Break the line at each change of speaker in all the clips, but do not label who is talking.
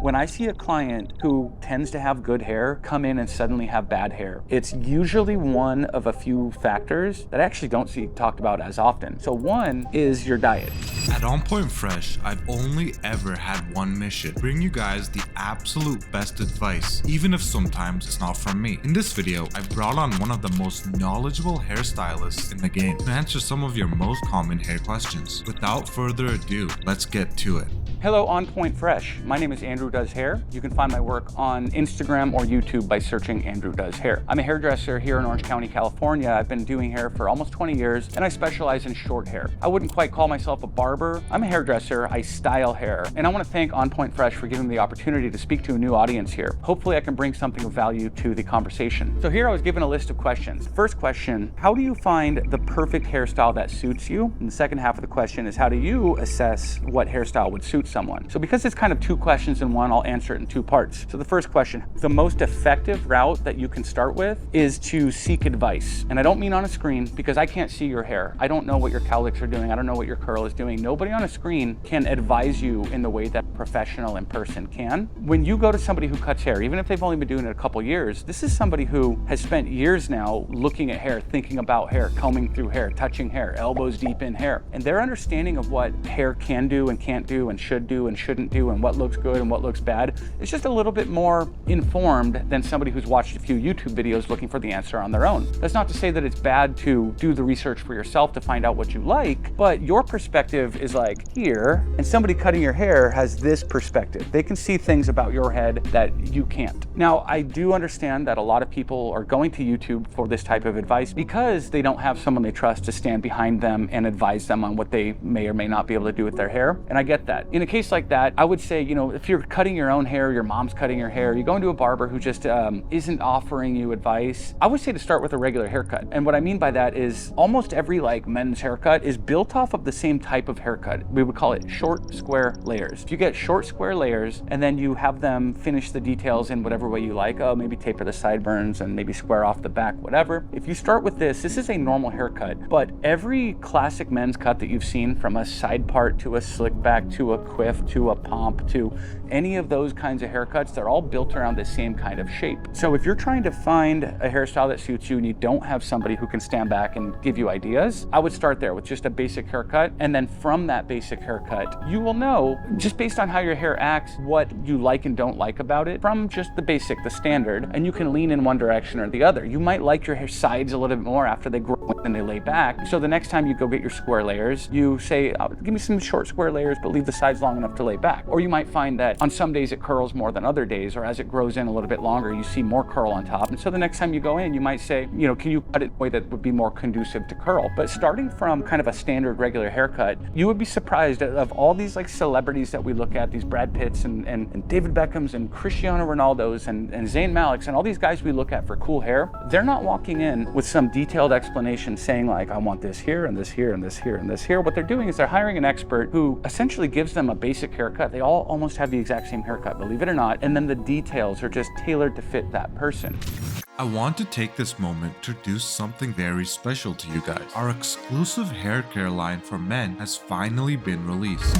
When I see a client who tends to have good hair come in and suddenly have bad hair, it's usually one of a few factors that I actually don't see talked about as often. So one is your diet.
At On Point Fresh, I've only ever had one mission: bring you guys the absolute best advice, even if sometimes it's not from me. In this video, I've brought on one of the most knowledgeable hairstylists in the game to answer some of your most common hair questions. Without further ado, let's get to it.
Hello, On Point Fresh. My name is Andrew Does Hair. You can find my work on Instagram or YouTube by searching Andrew Does Hair. I'm a hairdresser here in Orange County, California. I've been doing hair for almost 20 years, and I specialize in short hair. I wouldn't quite call myself a barber. I'm a hairdresser. I style hair. And I want to thank On Point Fresh for giving me the opportunity to speak to a new audience here. Hopefully I can bring something of value to the conversation. So here I was given a list of questions. First question, how do you find the perfect hairstyle that suits you? And the second half of the question is, how do you assess what hairstyle would suit someone? So because it's kind of two questions in one, I'll answer it in two parts. So the first question, the most effective route that you can start with is to seek advice. And I don't mean on a screen, because I can't see your hair. I don't know what your cowlicks are doing. I don't know what your curl is doing. Nobody on a screen can advise you in the way that a professional in person can. When you go to somebody who cuts hair, even if they've only been doing it a couple years, this is somebody who has spent years now looking at hair, thinking about hair, combing through hair, touching hair, elbows deep in hair. And their understanding of what hair can do and can't do and should do and shouldn't do and what looks good and what looks bad is just a little bit more informed than somebody who's watched a few YouTube videos looking for the answer on their own. That's not to say that it's bad to do the research for yourself to find out what you like, but your perspective is like here, and somebody cutting your hair has this perspective. They can see things about your head that you can't. Now, I do understand that a lot of people are going to YouTube for this type of advice because they don't have someone they trust to stand behind them and advise them on what they may or may not be able to do with their hair. And I get that. In a case like that, I would say, if you're cutting your own hair, your mom's cutting your hair, you go into a barber who just isn't offering you advice, I would say to start with a regular haircut. And what I mean by that is almost every men's haircut is built off of the same type of haircut. We would call it short square layers. If you get short square layers and then you have them finish the details in whatever way you like, maybe taper the sideburns and maybe square off the back, whatever. If you start with this is a normal haircut, but every classic men's cut that you've seen, from a side part to a slick back to a quiff to a pomp to any of those kinds of haircuts, they're all built around the same kind of shape. So if you're trying to find a hairstyle that suits you and you don't have somebody who can stand back and give you ideas, I would start there with just a basic haircut. And then from that basic haircut, you will know, just based on how your hair acts, what you like and don't like about it from just the basic, the standard, and you can lean in one direction or the other. You might like your hair sides a little bit more after they grow and they lay back. So the next time you go get your square layers, you say, give me some short square layers, but leave the sides long enough to lay back. Or you might find that on some days it curls more than other days, or as it grows in a little bit longer, you see more curl on top. And so the next time you go in, you might say, can you cut it in a way that would be more conducive to curl? But starting from kind of a standard regular haircut, you would be surprised of all these celebrities that we look at, these Brad Pitts and David Beckhams and Cristiano Ronaldos and Zayn Malik's and all these guys we look at for cool hair. They're not walking in with some detailed explanation saying I want this here and this here and this here and this here. What they're doing is they're hiring an expert who essentially gives them a basic haircut. They all almost have the exact same haircut, believe it or not, and then the details are just tailored to fit that person.
I want to take this moment to do something very special to you guys. Our exclusive hair care line for men has finally been released.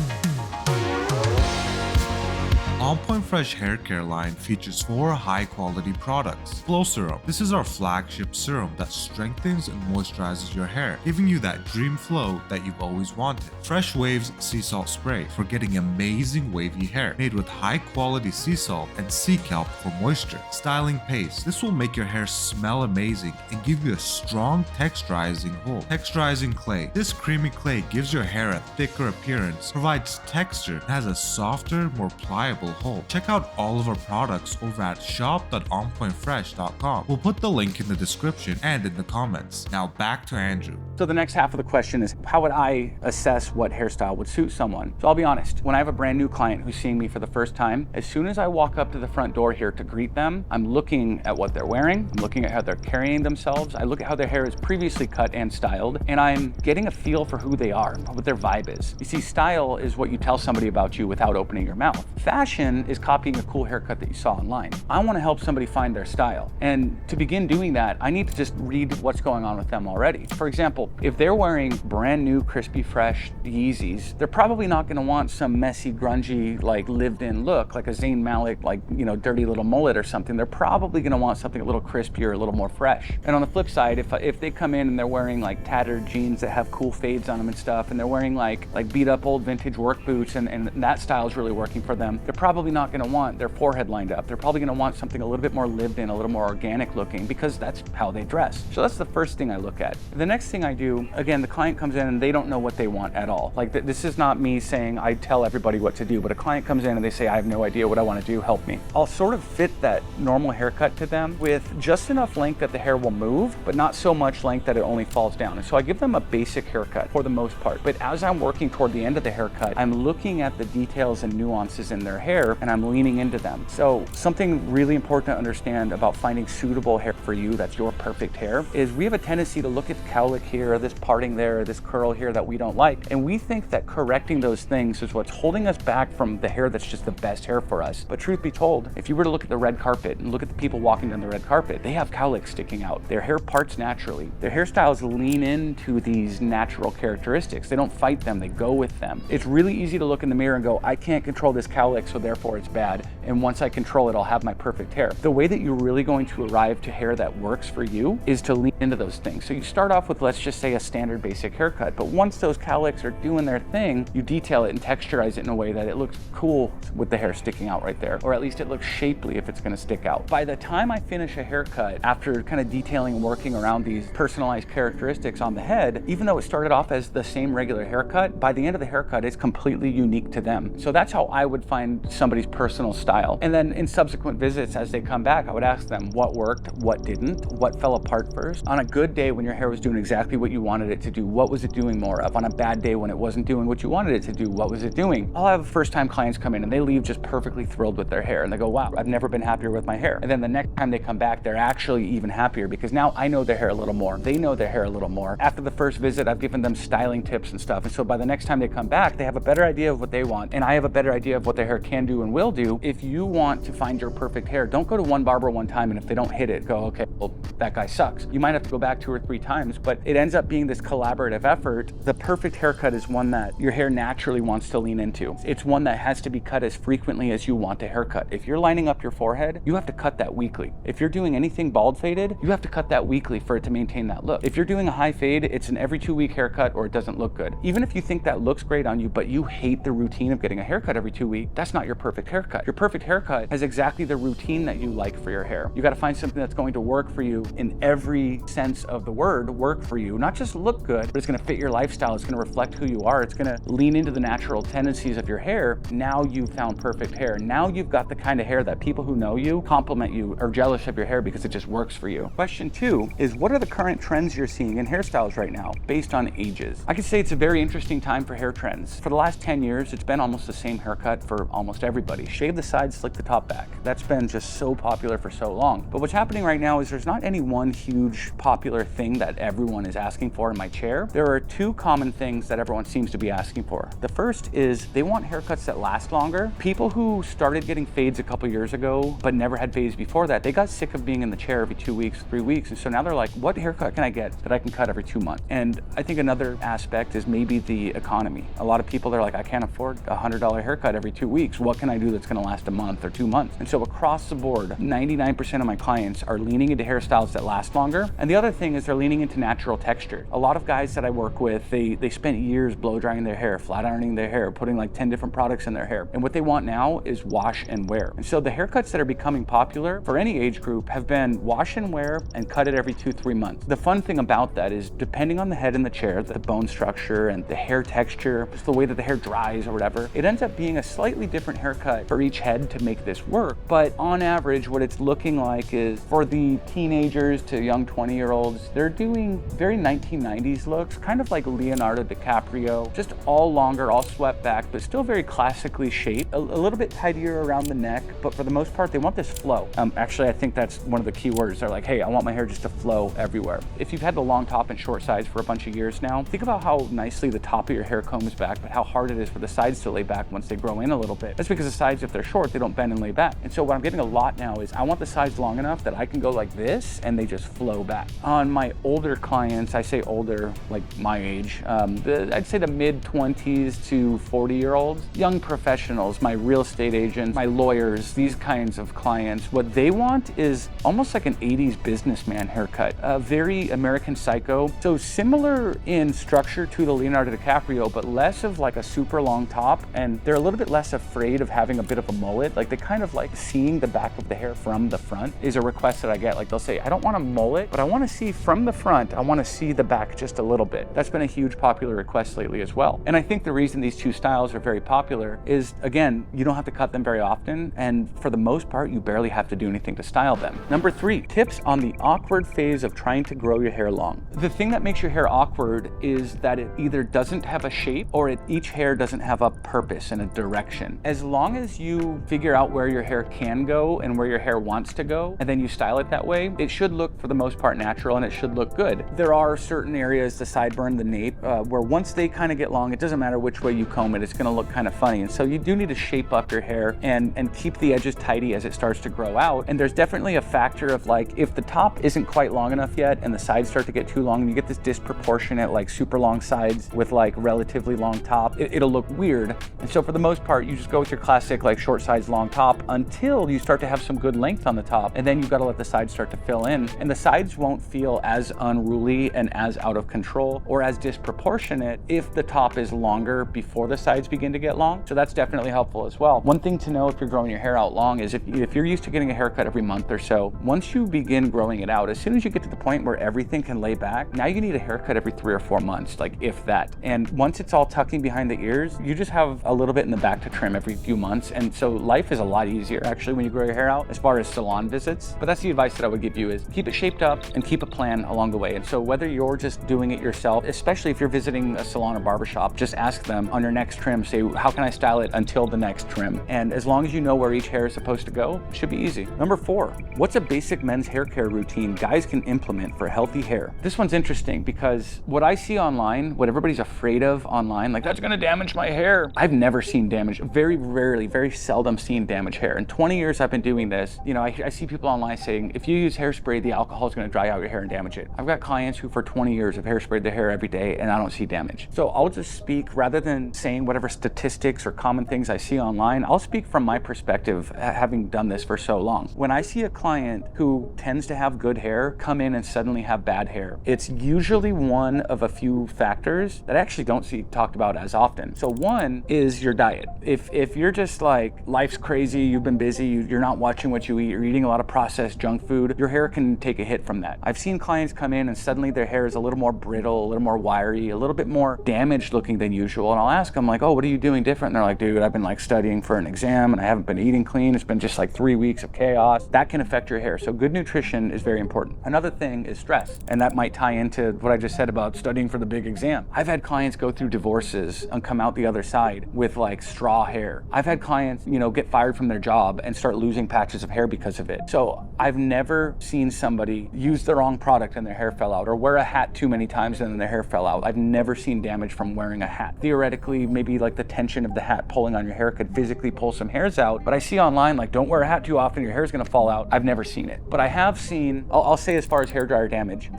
On Point Fresh hair care line features 4 high-quality products. Flow Serum. This is our flagship serum that strengthens and moisturizes your hair, giving you that dream flow that you've always wanted. Fresh Waves Sea Salt Spray for getting amazing wavy hair, made with high-quality sea salt and sea kelp for moisture. Styling Paste. This will make your hair smell amazing and give you a strong texturizing hold. Texturizing Clay. This creamy clay gives your hair a thicker appearance, provides texture, and has a softer, more pliable hold. Check out all of our products over at shop.onpointfresh.com. We'll put the link in the description and in the comments. Now back to Andrew.
So the next half of the question is, how would I assess what hairstyle would suit someone? So I'll be honest, when I have a brand new client who's seeing me for the first time, as soon as I walk up to the front door here to greet them, I'm looking at what they're wearing, I'm looking at how they're carrying themselves, I look at how their hair is previously cut and styled, and I'm getting a feel for who they are, what their vibe is. You see, style is what you tell somebody about you without opening your mouth. Fashion temptation is copying a cool haircut that you saw online. I want to help somebody find their style. And to begin doing that, I need to just read what's going on with them already. For example, if they're wearing brand new, crispy, fresh Yeezys, they're probably not going to want some messy, grungy, like lived-in look, like a Zayn Malik, like, you know, dirty little mullet or something. They're probably going to want something a little crispier, a little more fresh. And on the flip side, if they come in and they're wearing like tattered jeans that have cool fades on them and stuff, and they're wearing like beat up old vintage work boots, and that style is really working for them, they're probably not going to want their forehead lined up. They're probably going to want something a little bit more lived in, a little more organic looking, because that's how they dress. So that's the first thing I look at. The next thing I do, again, the client comes in and they don't know what they want at all. Like this is not me saying I tell everybody what to do, but a client comes in and they say, I have no idea what I want to do, help me. I'll sort of fit that normal haircut to them with just enough length that the hair will move, but not so much length that it only falls down. And so I give them a basic haircut for the most part. But as I'm working toward the end of the haircut, I'm looking at the details and nuances in their hair, and I'm leaning into them. So something really important to understand about finding suitable hair for you that's your perfect hair is we have a tendency to look at the cowlick here, this parting there, this curl here that we don't like, and we think that correcting those things is what's holding us back from the hair that's just the best hair for us. But truth be told, if you were to look at the red carpet and look at the people walking down the red carpet, they have cowlicks sticking out. Their hair parts naturally. Their hairstyles lean into these natural characteristics. They don't fight them, they go with them. It's really easy to look in the mirror and go, I can't control this cowlick, so therefore it's bad. And once I control it, I'll have my perfect hair. The way that you're really going to arrive to hair that works for you is to lean into those things. So you start off with, let's just say, a standard basic haircut. But once those cowlicks are doing their thing, you detail it and texturize it in a way that it looks cool with the hair sticking out right there. Or at least it looks shapely if it's gonna stick out. By the time I finish a haircut, after kind of detailing and working around these personalized characteristics on the head, even though it started off as the same regular haircut, by the end of the haircut, it's completely unique to them. So that's how I would find somebody's personal style. And then in subsequent visits, as they come back, I would ask them what worked, what didn't, what fell apart first. On a good day when your hair was doing exactly what you wanted it to do, what was it doing more of? On a bad day when it wasn't doing what you wanted it to do, what was it doing? I'll have first-time clients come in and they leave just perfectly thrilled with their hair. And they go, wow, I've never been happier with my hair. And then the next time they come back, they're actually even happier because now I know their hair a little more. They know their hair a little more. After the first visit, I've given them styling tips and stuff. And so by the next time they come back, they have a better idea of what they want. And I have a better idea of what their hair can do and will do. If you want to find your perfect hair, don't go to one barber one time, and if they don't hit it, go, okay, well, that guy sucks. You might have to go back 2 or 3 times, but it ends up being this collaborative effort. The perfect haircut is one that your hair naturally wants to lean into. It's one that has to be cut as frequently as you want a haircut. If you're lining up your forehead, you have to cut that weekly. If you're doing anything bald faded, you have to cut that weekly for it to maintain that look. If you're doing a high fade, it's an every 2-week haircut or it doesn't look good. Even if you think that looks great on you, but you hate the routine of getting a haircut every 2 weeks, that's not your perfect haircut. Your perfect haircut has exactly the routine that you like for your hair. You got to find something that's going to work for you in every sense of the word, work for you, not just look good, but it's going to fit your lifestyle. It's going to reflect who you are. It's going to lean into the natural tendencies of your hair. Now you've found perfect hair. Now you've got the kind of hair that people who know you compliment you, are jealous of your hair because it just works for you. Question 2 is, what are the current trends you're seeing in hairstyles right now based on ages? I could say it's a very interesting time for hair trends. For the last 10 years, it's been almost the same haircut for almost everybody. Shave the sides, slick the top back. That's been just so popular for so long. But what's happening right now is there's not any one huge popular thing that everyone is asking for in my chair. There are 2 common things that everyone seems to be asking for. The first is they want haircuts that last longer. People who started getting fades a couple years ago but never had fades before that, they got sick of being in the chair every 2 weeks, 3 weeks, and so now they're like, what haircut can I get that I can cut every 2 months? And I think another aspect is maybe the economy. A lot of people are like, I can't afford a $100 haircut every 2 weeks. What can I do that's going to last a month or 2 months? And so across the board, 99% of my clients are leaning into hairstyles that last longer. And the other thing is they're leaning into natural texture. A lot of guys that I work with, they spent years blow drying their hair, flat ironing their hair, putting like 10 different products in their hair. And what they want now is wash and wear. And so the haircuts that are becoming popular for any age group have been wash and wear and cut it every 2-3 months. The fun thing about that is depending on the head and the chair, the bone structure and the hair texture, just the way that the hair dries or whatever, it ends up being a slightly different haircut for each head to make this work. But on average, what it's looking like is for the teenagers to young 20-year-olds, they're doing very 1990s looks, kind of like Leonardo DiCaprio, just all longer, all swept back, but still very classically shaped, a little bit tidier around the neck, but for the most part, they want this flow. Actually, I think that's one of the key words. They're like, hey, I want my hair just to flow everywhere. If you've had the long top and short sides for a bunch of years now, think about how nicely the top of your hair combs back, but how hard it is for the sides to lay back once they grow in a little bit. That's Just because the sides, if they're short, they don't bend and lay back. And so what I'm getting a lot now is I want the sides long enough that I can go like this and they just flow back. On my older clients, I say older, like my age, I'd say the mid-20s to 40-year-olds, young professionals, my real estate agents, my lawyers, these kinds of clients, what they want is almost like an 80s businessman haircut, very American Psycho. So similar in structure to the Leonardo DiCaprio, but less of like a super long top, and they're a little bit less afraid of having a bit of a mullet. Like they kind of like seeing the back of the hair from the front is a request that I get. Like they'll say, I don't want a mullet, but I want to see from the front, I want to see the back just a little bit. That's been a huge popular request lately as well. And I think the reason these two styles are very popular is, again, you don't have to cut them very often, and for the most part, you barely have to do anything to style them. Number 3, tips on the awkward phase of trying to grow your hair long. The thing that makes your hair awkward is that it either doesn't have a shape or each hair doesn't have a purpose and a direction. As long as you figure out where your hair can go and where your hair wants to go, and then you style it that way, it should look for the most part natural and it should look good. There are certain areas, the sideburn, the nape, where once they kind of get long, it doesn't matter which way you comb it, it's gonna look kind of funny. And so you do need to shape up your hair and keep the edges tidy as it starts to grow out. And there's definitely a factor of like, if the top isn't quite long enough yet and the sides start to get too long and you get this disproportionate like super long sides with like relatively long top, it'll look weird. And so for the most part, you just go with your classic like short sides, long top until you start to have some good length on the top. And then you've got to let the sides start to fill in. And the sides won't feel as unruly and as out of control or as disproportionate if the top is longer before the sides begin to get long. So that's definitely helpful as well. One thing to know if you're growing your hair out long is if you're used to getting a haircut every month or so, once you begin growing it out, as soon as you get to the point where everything can lay back, now you need a haircut every 3 or 4 months, like if that. And once it's all tucking behind the ears, you just have a little bit in the back to trim every few months. And so life is a lot easier actually when you grow your hair out as far as salon visits. But that's the advice that I would give you is keep it shaped up and keep a plan along the way. And so whether you're just doing it yourself, especially if you're visiting a salon or barbershop, just ask them on your next trim, say, how can I style it until the next trim? And as long as you know where each hair is supposed to go, it should be easy. Number 4, what's a basic men's hair care routine guys can implement for healthy hair? This one's interesting because what I see online, what everybody's afraid of online, like that's gonna damage my hair. I've never seen damage, very rarely, very seldom seen damaged hair. In 20 years I've been doing this, you know, I see people online saying, if you use hairspray, the alcohol is gonna dry out your hair and damage it. I've got clients who for 20 years have hairsprayed their hair every day and I don't see damage. So I'll just speak, rather than saying whatever statistics or common things I see online, I'll speak from my perspective, having done this for so long. When I see a client who tends to have good hair come in and suddenly have bad hair, it's usually one of a few factors that I actually don't see talked about as often. So one is your diet. If you're just like, life's crazy, you've been busy, you're not watching what you eat, you're eating a lot of processed junk food, your hair can take a hit from that. I've seen clients come in and suddenly their hair is a little more brittle, a little more wiry, a little bit more damaged looking than usual. And I'll ask them like, oh, what are you doing different? And they're like, dude, I've been like studying for an exam and I haven't been eating clean. It's been just like 3 weeks of chaos. That can affect your hair. So good nutrition is very important. Another thing is stress. And that might tie into what I just said about studying for the big exam. I've had clients go through divorces and come out the other side with like straw hair. I've had clients, you know, get fired from their job and start losing patches of hair because of it. So I've never seen somebody use the wrong product and their hair fell out, or wear a hat too many times and then their hair fell out. I've never seen damage from wearing a hat. Theoretically, maybe like the tension of the hat pulling on your hair could physically pull some hairs out, but I see online like, don't wear a hat too often, your hair's gonna fall out. I've never seen it. But I have seen, I'll say as far as hairdryer damage,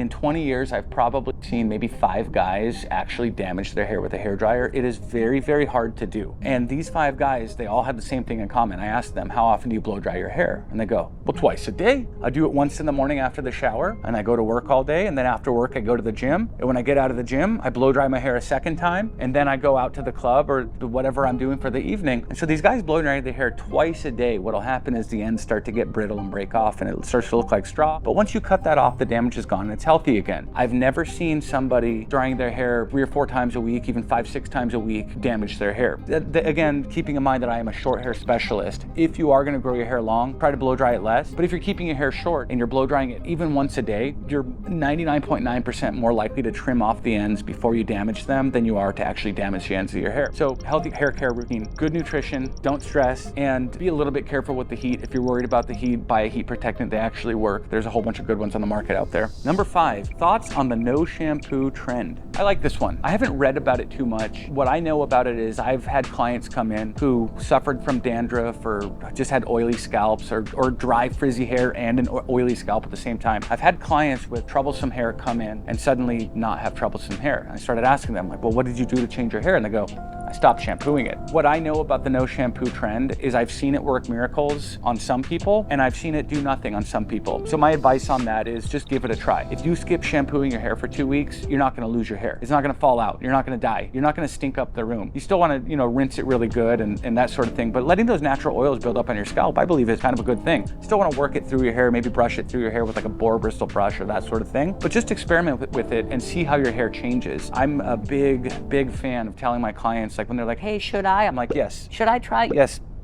in 20 years, I've probably seen maybe 5 guys actually damage their hair with a hairdryer. It is very, very hard to do. And these 5 guys, they all had the same thing in common. I asked them, how often do you blow dry your hair? And they go, well, twice a day. I do it once in the morning after the shower, and I go to work all day, and then after work, I go to the gym. And when I get out of the gym, I blow dry my hair a second time, and then I go out to the club or whatever I'm doing for the evening. And so these guys blow dry their hair twice a day. What'll happen is the ends start to get brittle and break off, and it starts to look like straw. But once you cut that off, the damage is gone and it's healthy again. I've never seen somebody drying their hair 3 or 4 times a week, even 5, 6 times a week, damage their hair. Again, keeping in mind that I am a short hair specialist. If you are gonna grow your hair long, try to blow dry it less. But if you're keeping your hair short and you're blow drying it even once a day, you're 99.9% more likely to trim off the ends before you damage them than you are to actually damage the ends of your hair. So healthy hair care routine, good nutrition, don't stress, and be a little bit careful with the heat. If you're worried about the heat, buy a heat protectant. They actually work. There's a whole bunch of good ones on the market out there. Number 5, thoughts on the no shampoo trend. I like this one. I haven't read about it too much. What I know about it is I've had clients come in who suffered from dandruff or just had oily scalps or dry frizzy hair and an oily scalp at the same time. I've had clients with troublesome hair come in and suddenly not have troublesome hair. And I started asking them, like, well, what did you do to change your hair? And they go, I stopped shampooing it. What I know about the no shampoo trend is I've seen it work miracles on some people and I've seen it do nothing on some people. So my advice on that is just give it a try. If you skip shampooing your hair for 2 weeks, you're not gonna lose your hair. It's not gonna fall out. You're not gonna die. You're not gonna stink up the room. You still wanna, rinse it really good and that sort of thing. But letting those natural oils build up on your scalp, I believe is kind of a good thing. You still wanna work it through your hair, maybe brush it through your hair with like a boar bristle brush or that sort of thing. But just experiment with it and see how your hair changes. I'm a big fan of telling my clients, like when they're like, hey, should I? I'm like, yes. Should I try?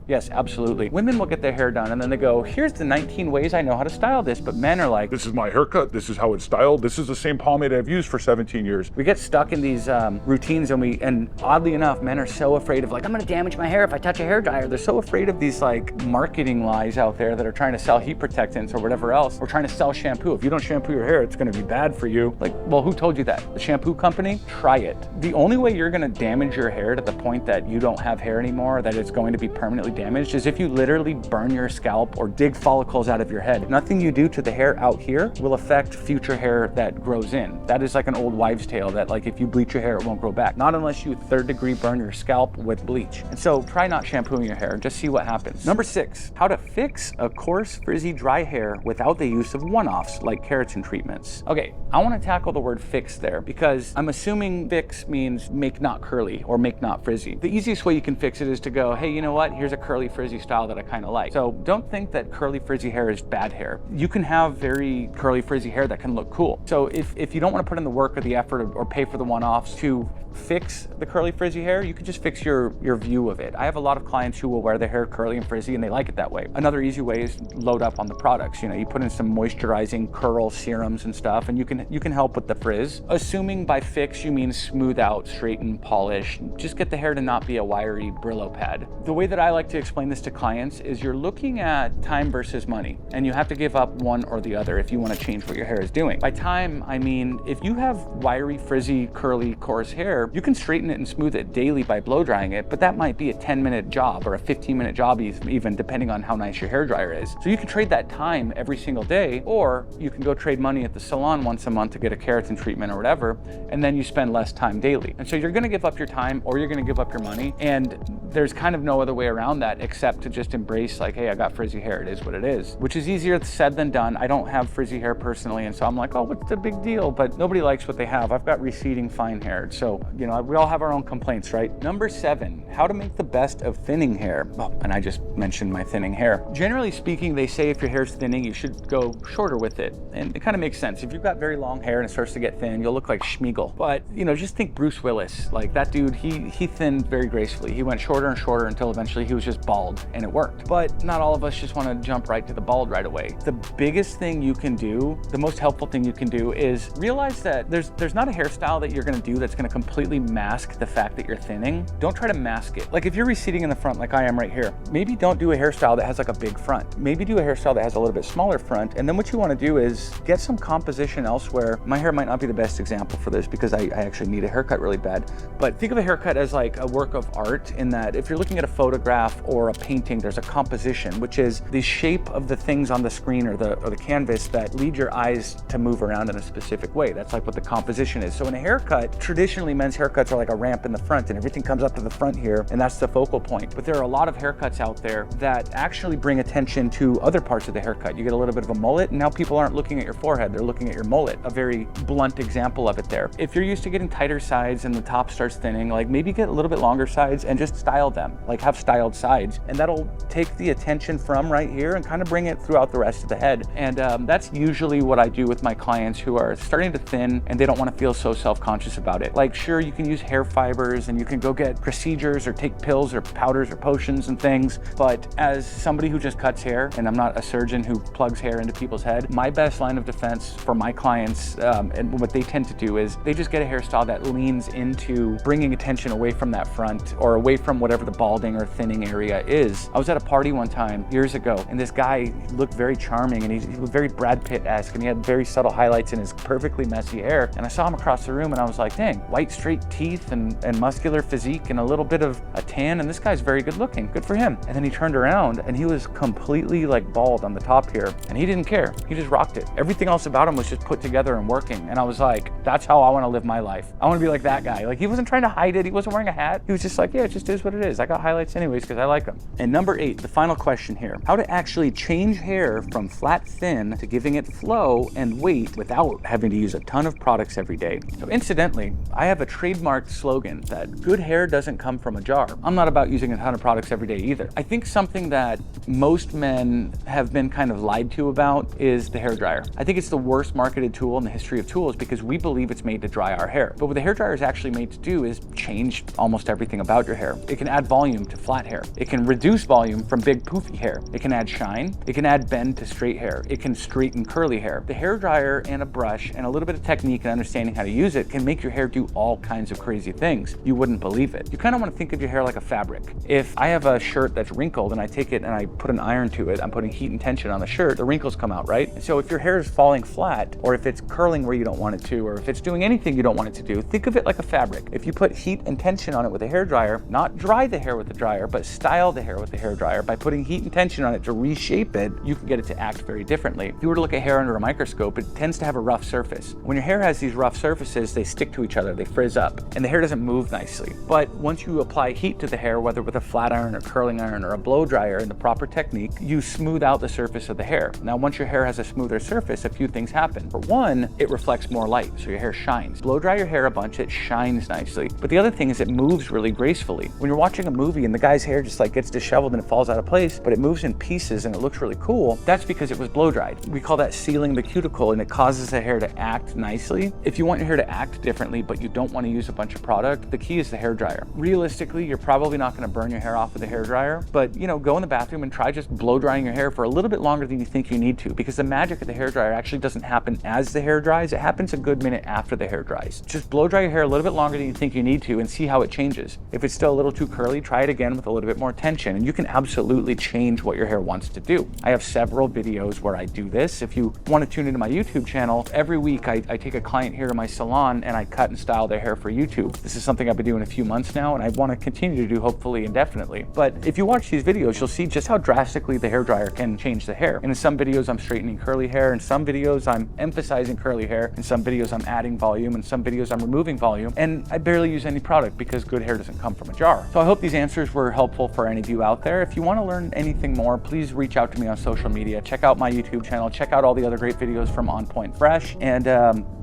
Yes, absolutely. Women will get their hair done and then they go, here's the 19 ways I know how to style this. But men are like,
this is my haircut, this is how it's styled, this is the same pomade I've used for 17 years.
We get stuck in these routines and oddly enough, men are so afraid of like, I'm gonna damage my hair if I touch a hairdryer. They're so afraid of these like marketing lies out there that are trying to sell heat protectants or whatever else, or trying to sell shampoo. If you don't shampoo your hair, it's gonna be bad for you. Like, well, who told you that? The shampoo company? Try it. The only way you're gonna damage your hair to the point that you don't have hair anymore, that it's going to be permanently damaged, is if you literally burn your scalp or dig follicles out of your head. Nothing you do to the hair out here will affect future hair that grows in. That is like an old wives' tale that like if you bleach your hair, it won't grow back. Not unless you 3rd degree burn your scalp with bleach. And so try not shampooing your hair, just see what happens. Number 6, how to fix a coarse, frizzy, dry hair without the use of one-offs like keratin treatments. Okay, I wanna tackle the word fix there because I'm assuming fix means make not curly or make not frizzy. The easiest way you can fix it is to go, hey, you know what? Here's a curly, frizzy style that I kind of like. So don't think that curly frizzy hair is bad hair. You can have very curly frizzy hair that can look cool. So if you don't want to put in the work or the effort or pay for the one-offs to fix the curly frizzy hair, you can just fix your view of it. I have a lot of clients who will wear their hair curly and frizzy and they like it that way. Another easy way is load up on the products. You put in some moisturizing curl serums and stuff and you can help with the frizz. Assuming by fix you mean smooth out, straighten, polish, just get the hair to not be a wiry Brillo pad. The way that I like to explain this to clients is you're looking at time versus money and you have to give up one or the other if you want to change what your hair is doing. By time, I mean if you have wiry, frizzy, curly, coarse hair, you can straighten it and smooth it daily by blow drying it, but that might be a 10-minute job or a 15-minute job even depending on how nice your hair dryer is. So you can trade that time every single day, or you can go trade money at the salon once a month to get a keratin treatment or whatever, and then you spend less time daily. And so you're gonna give up your time or you're gonna give up your money, and there's kind of no other way around that except to just embrace like, hey, I got frizzy hair, it is what it is, which is easier said than done. I don't have frizzy hair personally, and so I'm like, oh, what's the big deal? But nobody likes what they have. I've got receding fine hair, so we all have our own complaints, right? Number 7, how to make the best of thinning hair. Oh, and I just mentioned my thinning hair. Generally speaking, they say if your hair's thinning, you should go shorter with it. And it kind of makes sense. If you've got very long hair and it starts to get thin, you'll look like Schmeagol. But, just think Bruce Willis. Like that dude, he thinned very gracefully. He went shorter and shorter until eventually he was just bald, and it worked. But not all of us just want to jump right to the bald right away. The biggest thing you can do, the most helpful thing you can do is realize that there's not a hairstyle that you're going to do that's going to completely mask the fact that you're thinning. Don't try to mask it. Like if you're receding in the front like I am right here, maybe don't do a hairstyle that has like a big front. Maybe do a hairstyle that has a little bit smaller front, and then what you want to do is get some composition elsewhere. My hair might not be the best example for this because I actually need a haircut really bad, but think of a haircut as like a work of art in that if you're looking at a photograph or a painting, there's a composition, which is the shape of the things on the screen or the canvas that lead your eyes to move around in a specific way. That's like what the composition is. So in a haircut, traditionally men's haircuts are like a ramp in the front and everything comes up to the front here, and that's the focal point. But there are a lot of haircuts out there that actually bring attention to other parts of the haircut. You get a little bit of a mullet, and now people aren't looking at your forehead, they're looking at your mullet. A very blunt example of it there. If you're used to getting tighter sides and the top starts thinning, like maybe get a little bit longer sides and just style them, like have styled sides, and that'll take the attention from right here and kind of bring it throughout the rest of the head. And that's usually what I do with my clients who are starting to thin and they don't want to feel so self-conscious about it. Like sure, you can use hair fibers and you can go get procedures or take pills or powders or potions and things, but as somebody who just cuts hair, and I'm not a surgeon who plugs hair into people's head, my best line of defense for my clients and what they tend to do is they just get a hairstyle that leans into bringing attention away from that front or away from whatever the balding or thinning area is. I was at a party one time years ago, and this guy looked very charming, and he was very Brad Pitt-esque, and he had very subtle highlights in his perfectly messy hair. And I saw him across the room, and I was like, dang, white straight teeth and muscular physique and a little bit of a tan, and this guy's very good looking. Good for him. And then he turned around, and he was completely like bald on the top here, and he didn't care. He just rocked it. Everything else about him was just put together and working. And I was like, that's how I want to live my life. I want to be like that guy. Like, he wasn't trying to hide it. He wasn't wearing a hat. He was just like, yeah, it just is what it is. I got highlights anyways because I like them. And number 8, the final question here, how to actually change hair from flat thin to giving it flow and weight without having to use a ton of products every day. So incidentally, I have a trademarked slogan that good hair doesn't come from a jar. I'm not about using a ton of products every day either. I think something that most men have been kind of lied to about is the hairdryer. I think it's the worst marketed tool in the history of tools because we believe it's made to dry our hair. But what the hairdryer is actually made to do is change almost everything about your hair. It can add volume to flat hair. It can reduce volume from big poofy hair. It can add shine. It can add bend to straight hair. It can straighten curly hair. The hairdryer and a brush and a little bit of technique and understanding how to use it can make your hair do all kinds of crazy things. You wouldn't believe it. You kind of want to think of your hair like a fabric. If I have a shirt that's wrinkled and I take it and I put an iron to it, I'm putting heat and tension on the shirt, the wrinkles come out, right? And so if your hair is falling flat, or if it's curling where you don't want it to, or if it's doing anything you don't want it to do, think of it like a fabric. If you put heat and tension on it with a hairdryer, not dry the hair with the dryer, but style the hair with the hairdryer by putting heat and tension on it to reshape it, you can get it to act very differently. If you were to look at hair under a microscope, it tends to have a rough surface. When your hair has these rough surfaces, they stick to each other, they frizz up, and the hair doesn't move nicely. But once you apply heat to the hair, whether with a flat iron or curling iron or a blow dryer in the proper technique, you smooth out the surface of the hair. Now, once your hair has a smoother surface, a few things happen. For one, it reflects more light, so your hair shines. Blow dry your hair a bunch, it shines nicely. But the other thing is it moves really gracefully. When you're watching a movie and the guy's hair just like gets disheveled and it falls out of place, but it moves in pieces and it looks really cool, that's because it was blow dried. We call that sealing the cuticle, and it causes the hair to act nicely. If you want your hair to act differently, but you don't want to use a bunch of product, the key is the hair dryer. Realistically, you're probably not going to burn your hair off with a hair dryer, but go in the bathroom and try just blow drying your hair for a little bit longer than you think you need to, because the magic of the hair dryer actually doesn't happen as the hair dries. It happens a good minute after the hair dries. Just blow dry your hair a little bit longer than you think you need to and see how it changes. If it's still a little too curly, try it again with a little bit more tension, and you can absolutely change what your hair wants to do. I have several videos where I do this. If you want to tune into my YouTube channel, every week I take a client here to my salon and I cut and style their hair for YouTube. This is something I've been doing a few months now, and I want to continue to do hopefully indefinitely. But if you watch these videos, you'll see just how drastically the hair dryer can change the hair. And in some videos I'm straightening curly hair, in some videos I'm emphasizing curly hair, in some videos I'm adding volume, in some videos I'm removing volume, and I barely use any product because good hair doesn't come from a jar. So I hope these answers were helpful for any of you out there. If you want to learn anything more, please reach out to me on social media. Check out my YouTube channel, check out all the other great videos from On Point Fresh, and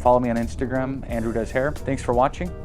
follow me on Instagram, Andrew Does Hair. Thanks for watching.